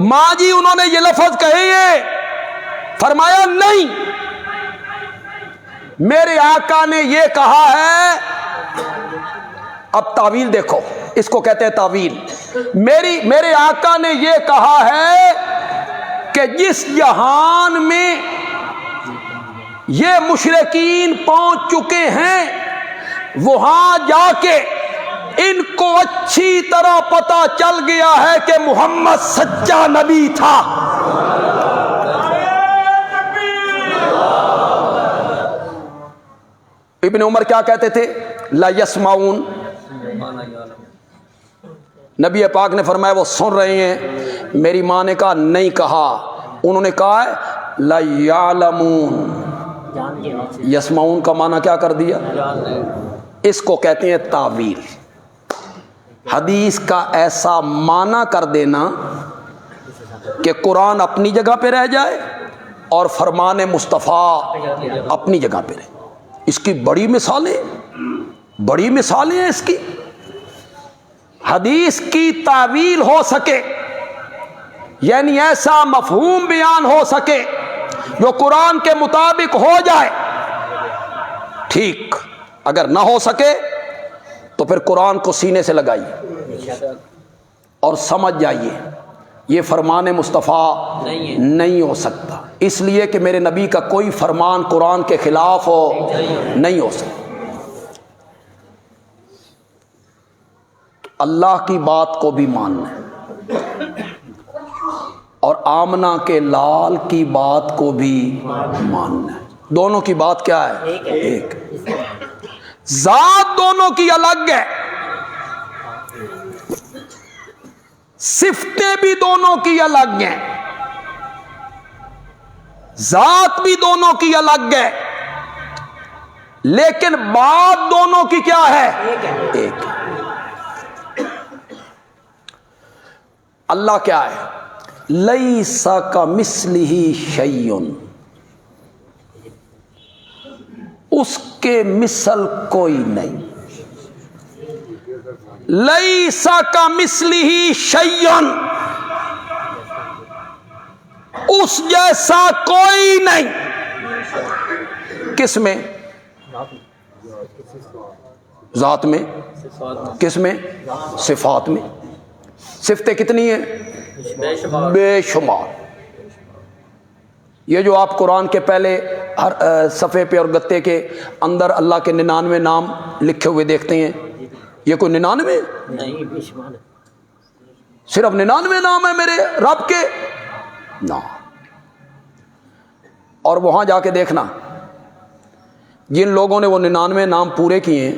ماں جی انہوں نے یہ لفظ کہے ہیں، فرمایا نہیں، میرے آقا نے یہ کہا ہے۔ اب تعویل دیکھو، اس کو کہتے ہیں تعویل۔ میرے آقا نے یہ کہا ہے کہ جس جہان میں یہ مشرکین پہنچ چکے ہیں، وہاں جا کے ان کو اچھی طرح پتہ چل گیا ہے کہ محمد سچا نبی تھا۔ ابن عمر کیا کہتے تھے، لا یسمعون، نبی پاک نے فرمایا وہ سن رہے ہیں۔ میری ماں نے کہا نہیں کہا، انہوں نے کہا ہے لا یعلمون۔ یسمعون کا معنی کیا کر دیا، اس کو کہتے ہیں تعویل۔ حدیث کا ایسا معنی کر دینا کہ قرآن اپنی جگہ پہ رہ جائے اور فرمان مصطفیٰ اپنی جگہ پہ رہے۔ اس کی بڑی مثالیں ہیں اس کی۔ حدیث کی تعویل ہو سکے، یعنی ایسا مفہوم بیان ہو سکے جو قرآن کے مطابق ہو جائے، ٹھیک۔ اگر نہ ہو سکے تو پھر قرآن کو سینے سے لگائیے اور سمجھ جائیے یہ فرمان مصطفیٰ نہیں ہو سکتا، اس لیے کہ میرے نبی کا کوئی فرمان قرآن کے خلاف نہیں ہو سکتا۔ اللہ کی بات کو بھی ماننا ہے اور آمنہ کے لال کی بات کو بھی ماننا ہے. دونوں کی بات کیا ہے؟ ایک. ذات دونوں کی الگ ہے، صفتیں بھی دونوں کی الگ ہیں، ذات بھی دونوں کی الگ ہے، لیکن بات دونوں کی کیا ہے؟ ایک. اللہ کیا ہے؟ لیس کمثلہ شیء، اس کے مثل کوئی نہیں. لیس کمثلہ شیء، اس جیسا کوئی نہیں. کس میں؟ ذات میں. کس میں؟ صفات میں. صفتیں کتنی ہیں؟ بے شمار. یہ جو آپ قرآن کے پہلے ہر صفحے پہ اور گتے کے اندر اللہ کے 99 نام لکھے ہوئے دیکھتے ہیں، یہ کوئی 99 نہیں، صرف 99 نام ہے میرے رب کے نام. اور وہاں جا کے دیکھنا جن لوگوں نے وہ 99 نام پورے کیے ہیں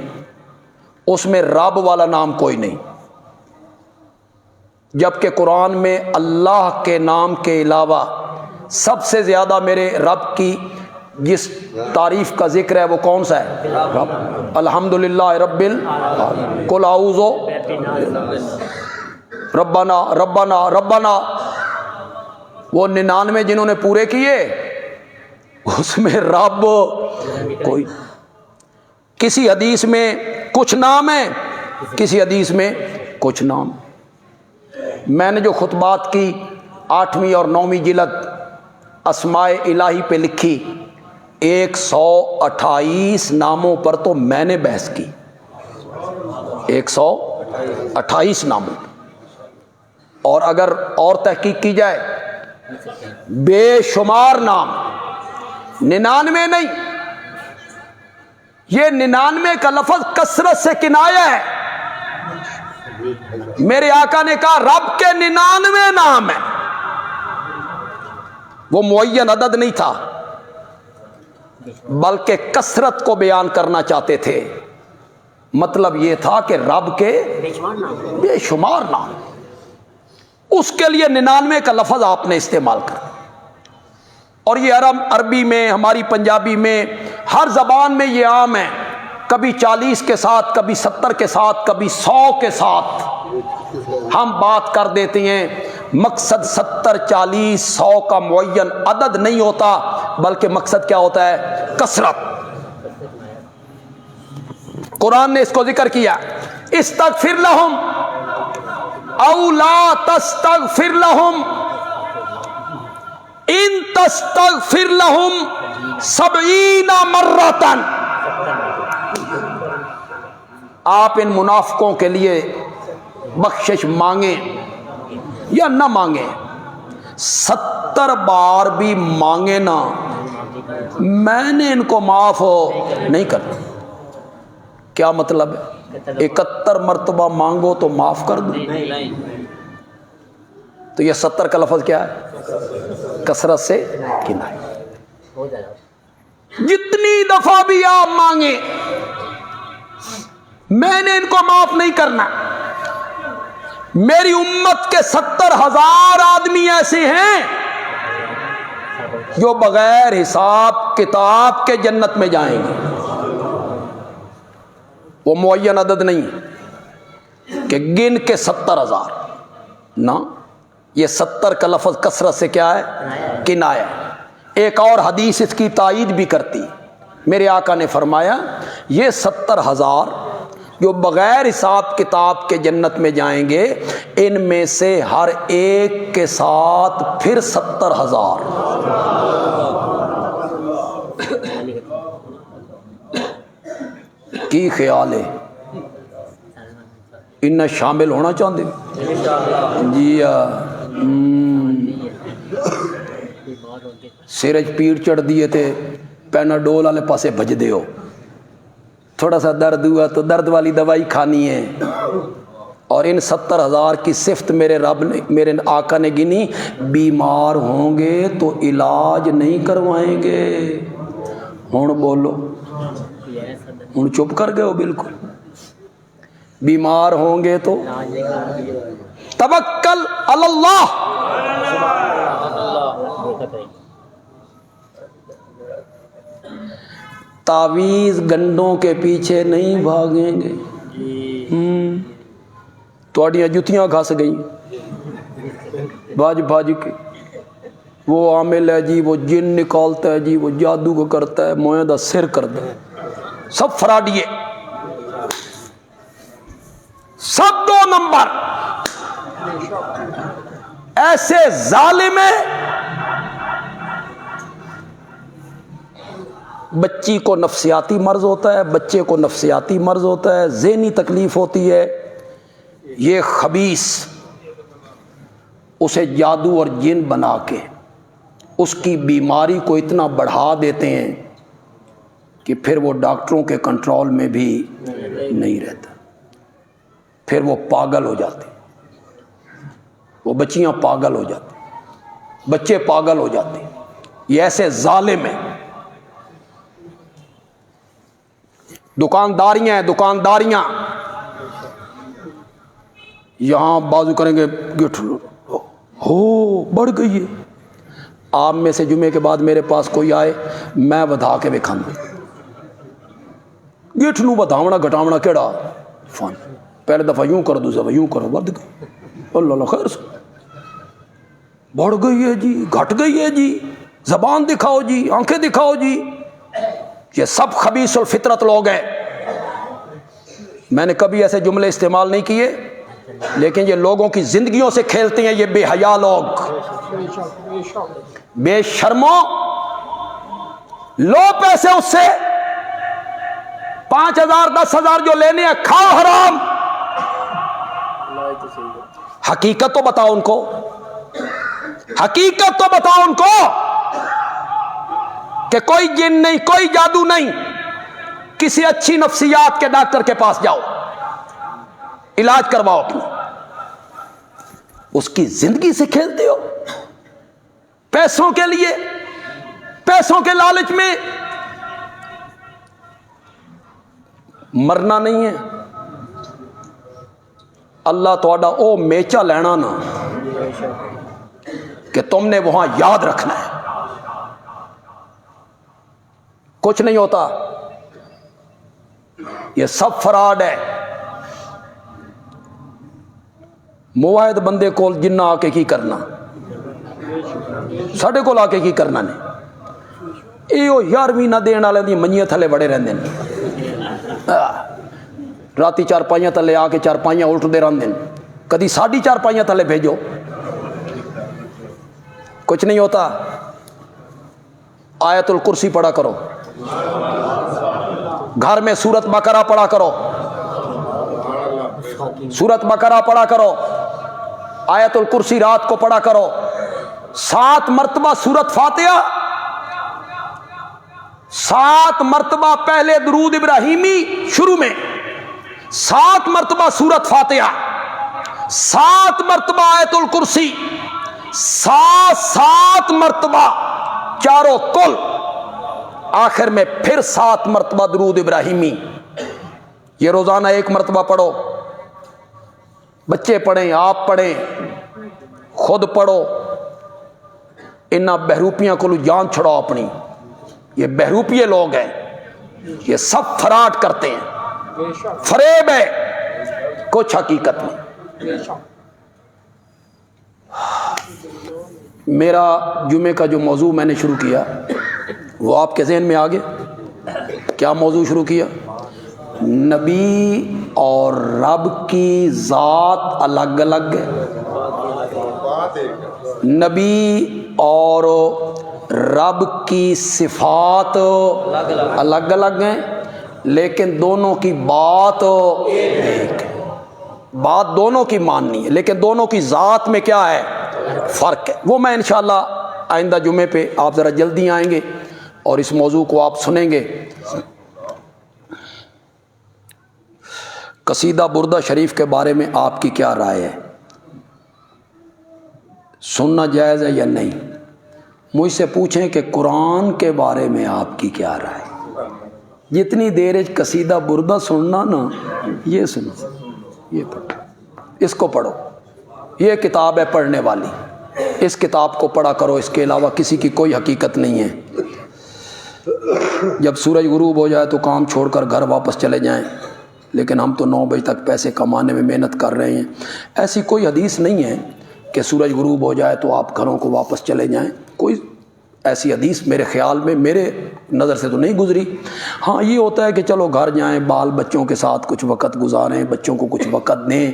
اس میں رب والا نام کوئی نہیں، جبکہ قرآن میں اللہ کے نام کے علاوہ سب سے زیادہ میرے رب کی جس تعریف کا ذکر ہے وہ کون سا ہے؟ رب. الحمدللہ رب العالمین، قل اعوذ ربنا ربنا ربنا. وہ 99 جنہوں نے پورے کیے اس میں رب کوئی. کسی حدیث میں کچھ نام ہے، کسی حدیث میں کچھ نام. میں نے جو خطبات کی 8ویں اور 9ویں جلد اسماء الہی پہ لکھی، 128 ناموں پر تو میں نے بحث کی. 128 ناموں. اور اگر اور تحقیق کی جائے بے شمار نام، 99 نہیں. یہ 99 کا لفظ کثرت سے کنایہ ہے. میرے آقا نے کہا رب کے 99 نام ہیں، وہ معین عدد نہیں تھا بلکہ کثرت کو بیان کرنا چاہتے تھے. مطلب یہ تھا کہ رب کے بے شمار نام، اس کے لیے 99 کا لفظ آپ نے استعمال کر. اور یہ عربی میں، ہماری پنجابی میں، ہر زبان میں یہ عام ہے. کبھی 40 کے ساتھ، کبھی 70 کے ساتھ، کبھی 100 کے ساتھ ہم بات کر دیتے ہیں. مقصد 70 40 100 کا معین عدد نہیں ہوتا، بلکہ مقصد کیا ہوتا ہے؟ کثرت. قرآن نے اس کو ذکر کیا، استغفر لہم او لا تستغفر لہم ان تستغفر لہم 70 مرتن. آپ ان منافقوں کے لیے بخشش مانگیں یا نہ مانگیں، 70 بار بھی مانگے نا، میں نے ان کو معاف نہیں کرنا. کیا مطلب ہے؟ 71 مرتبہ مانگو تو معاف کر دو. تو یہ 70 کا لفظ کیا ہے؟ کثرت سے کنایہ. جتنی دفعہ بھی آپ مانگیں میں نے ان کو معاف نہیں کرنا. میری امت کے 70,000 آدمی ایسے ہیں جو بغیر حساب کتاب کے جنت میں جائیں گے. وہ معین عدد نہیں کہ گن کے 70,000 نہ، یہ 70 کا لفظ کثرت سے کیا ہے؟ کنایہ. ایک اور حدیث اس کی تائید بھی کرتی. میرے آقا نے فرمایا یہ 70,000 جو بغیر حساب کتاب کے جنت میں جائیں گے، ان میں سے ہر ایک کے ساتھ پھر 70,000. کی خیال ہے؟ ان شامل ہونا چاہتے جی؟ سرج پیڑ چڑھ دیے تھے، پیناڈول والے پاسے بھج دے ہو. تھوڑا سا درد ہوا تو درد والی دوائی کھانی ہے. اور ان 70,000 کی صفت میرے رب نے، میرے آقا نے گنی، بیمار ہوں گے تو علاج نہیں کروائیں گے۔ ہوں بولو، ہوں چپ کر گئے ہو بالکل۔ بیمار ہوں گے تو توکل علی اللہ، تعویذ گنڈوں کے پیچھے نہیں بھاگیں گے۔ تھوڑیاں جتیاں گھس گئیں بھاج بھاج کے، وہ عامل ہے جی، وہ جن نکالتا ہے جی، وہ جادو کو کرتا ہے، موئے دا سر کرتا ہے، سب فراڈیے، سب 2 نمبر، ایسے ظالم ہیں۔ بچی کو نفسیاتی مرض ہوتا ہے، بچے کو نفسیاتی مرض ہوتا ہے، ذہنی تکلیف ہوتی ہے، یہ خبیث اسے جادو اور جن بنا کے اس کی بیماری کو اتنا بڑھا دیتے ہیں کہ پھر وہ ڈاکٹروں کے کنٹرول میں بھی نہیں رہتا، پھر وہ پاگل ہو جاتے، وہ بچیاں پاگل ہو جاتی، بچے پاگل ہو جاتے۔ یہ ایسے ظالم ہیں۔ دکانداریاں ہیں، دکانداریاں، یہاں بازو کریں گے، گٹھ ہو بڑھ گئی ہے۔ آپ میں سے جمعے کے بعد میرے پاس کوئی آئے، میں ودھا کے وکھانا، گٹھ نو ودھاونا گھٹاونا کیڑا فن، پہلے دفعہ یوں کرو، دوسرا دفعہ یوں کرو، بڑھ گئی، اللہ خیر سے بڑھ گئی ہے جی، گھٹ گئی ہے جی، زبان دکھاؤ جی، آنکھیں دکھاؤ جی۔ یہ سب خبیث الفطرت لوگ ہیں۔ میں نے کبھی ایسے جملے استعمال نہیں کیے، لیکن یہ لوگوں کی زندگیوں سے کھیلتے ہیں، یہ بے حیا لوگ، بے شرموں، لو پیسے اس سے، 5,000 10,000 جو لینے ہیں، کھاؤ حرام۔ حقیقت تو بتاؤ ان کو، حقیقت تو بتاؤ ان کو کہ کوئی جن نہیں، کوئی جادو نہیں، کسی اچھی نفسیات کے ڈاکٹر کے پاس جاؤ، علاج کرواؤ اپنا۔ اس کی زندگی سے کھیلتے ہو پیسوں کے لیے، پیسوں کے لالچ میں۔ مرنا نہیں ہے، اللہ تھوڑا او میچا لینا نا کہ تم نے وہاں یاد رکھنا ہے، کچھ نہیں ہوتا، یہ سب فراڈ ہے۔ موحد بندے کو جنہ آ کے کی کرنا، ساڈے کو آ کے کی کرنا نے، یہ 11ویں نہ دین والے دی منجیاں تھلے بڑے رہندے ہیں، راتی 4 پائیاں تھلے آ کے 4 پائیاں الٹتے رہندے ہیں، کدی 4.5 پائیاں تھلے بھیجو، کچھ نہیں ہوتا۔ آیت الکرسی پڑھا کرو، گھر میں سورت بقرہ پڑھا کرو، سورت بقرہ پڑھا کرو، آیت الکرسی رات کو پڑھا کرو، 7 مرتبہ سورت فاتحہ، 7 مرتبہ پہلے درود ابراہیمی شروع میں، 7 مرتبہ سورت فاتحہ، 7 مرتبہ آیت الکرسی، 7 مرتبہ چاروں کل، آخر میں پھر 7 مرتبہ درود ابراہیمی۔ یہ روزانہ 1 مرتبہ پڑھو، بچے پڑھیں، آپ پڑھیں، خود پڑھو۔ انہاں بہروپیاں کو جان چھڑاؤ اپنی، یہ بہروپیے لوگ ہیں، یہ سب فراڈ کرتے ہیں، فریب ہے، کچھ حقیقت نہیں۔ میرا جمعے کا جو موضوع میں نے شروع کیا وہ آپ کے ذہن میں آگے کیا موضوع شروع کیا؟ نبی اور رب کی ذات الگ الگ ہے، نبی اور رب کی صفات الگ الگ ہیں، لیکن دونوں کی بات ایک ہے، بات دونوں کی ماننی ہے، لیکن دونوں کی ذات میں کیا ہے؟ فرق ہے۔ وہ میں انشاءاللہ آئندہ جمعے پہ آپ ذرا جلدی آئیں گے اور اس موضوع کو آپ سنیں گے۔ قصیدہ بردہ شریف کے بارے میں آپ کی کیا رائے ہے؟ سننا جائز ہے یا نہیں؟ مجھ سے پوچھیں کہ قرآن کے بارے میں آپ کی کیا رائے ہے؟ جتنی دیر قصیدہ بردہ سننا نا، یہ سنو، یہ پڑھو، اس کو پڑھو، یہ کتاب ہے پڑھنے والی، اس کتاب کو پڑھا کرو، اس کے علاوہ کسی کی کوئی حقیقت نہیں ہے۔ جب سورج غروب ہو جائے تو کام چھوڑ کر گھر واپس چلے جائیں، لیکن ہم تو 9 بجے تک پیسے کمانے میں محنت کر رہے ہیں۔ ایسی کوئی حدیث نہیں ہے کہ سورج غروب ہو جائے تو آپ گھروں کو واپس چلے جائیں، کوئی ایسی حدیث میرے خیال میں، میرے نظر سے تو نہیں گزری۔ ہاں یہ ہوتا ہے کہ چلو گھر جائیں، بال بچوں کے ساتھ کچھ وقت گزاریں، بچوں کو کچھ وقت دیں،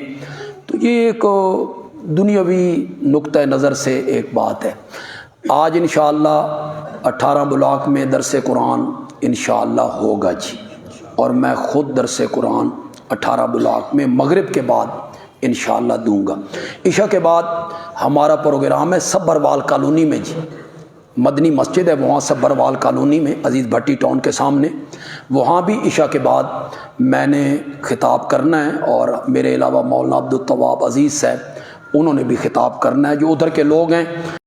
تو یہ ایک دنیاوی نقطہ نظر سے ایک بات ہے۔ آج انشاءاللہ 18 بلاک میں درس قرآن انشاءاللہ ہوگا جی، اور میں خود درس قرآن 18 بلاک میں مغرب کے بعد انشاءاللہ دوں گا۔ عشاء کے بعد ہمارا پروگرام ہے سبروال کالونی میں جی، مدنی مسجد ہے وہاں سبروال کالونی میں، عزیز بھٹی ٹاؤن کے سامنے، وہاں بھی عشاء کے بعد میں نے خطاب کرنا ہے، اور میرے علاوہ مولانا عبدالتواب عزیز صاحب انہوں نے بھی خطاب کرنا ہے۔ جو ادھر کے لوگ ہیں